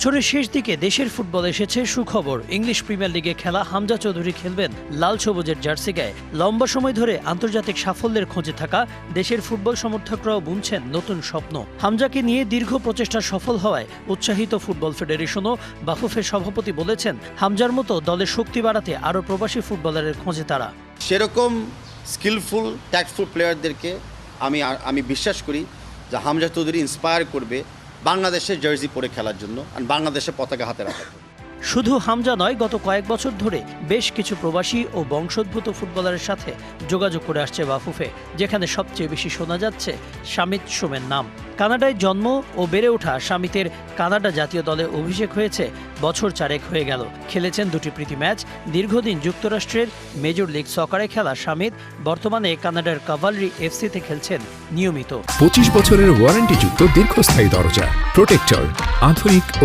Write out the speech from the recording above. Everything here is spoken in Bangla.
বছরের শেষ দিকে দেশের ফুটবল এসেছে সুখবর। ইংলিশ প্রিমিয়ার লিগে খেলা হামজা চৌধুরী খেলবেন লাল সবুজের জার্সি গায়ে। লম্বা সময় ধরে আন্তর্জাতিক সাফল্যের খোঁজে থাকা দেশের ফুটবল সমর্থকরাও বুনছেন নতুন স্বপ্ন। হামজাকে নিয়ে দীর্ঘ প্রচেষ্টা সফল হওয়ায় উৎসাহিত ফুটবল ফেডারেশনও বাফুফের সভাপতি বলেছেন, হামজার মতো দলের শক্তি বাড়াতে আরও প্রবাসী ফুটবলারের খোঁজে তারা। সেরকম স্কিলফুল ট্যাক্টফুল প্লেয়ারদেরকে আমি বিশ্বাস করি যে হামজা চৌধুরী ইন্সপায়ার করবে বাংলাদেশের জার্সি পরে খেলার জন্য আর বাংলাদেশের পতাকা হাতে রাখার জন্য। শুধু হামজা নয়, গত কয়েক বছর ধরে বেশ কিছু প্রবাসী ও বংশোদ্ভূত ফুটবলারের সাথে যোগাযোগ করে আসছে বাফুফে, যেখানে সবচেয়ে বেশি শোনা যাচ্ছে শামিত সোমের নাম। কানাডায় জন্ম ও বেড়ে ওঠা শামিতের কানাডা জাতীয় দলে অভিষেক হয়েছে বছর 4 হয়ে গেল। খেলেছেন 2টি প্রীতি ম্যাচ। দীর্ঘদিন যুক্তরাষ্ট্রের মেজর লিগ সকারে খেলা শামিত বর্তমানে কানাডার কাভালরি এফসিতে খেলছেন নিয়মিত। 25 বছরের ওয়ারেন্টিযুক্ত দীর্ঘস্থায়ী দরজা প্রোটেক্টর, আধুনিক ও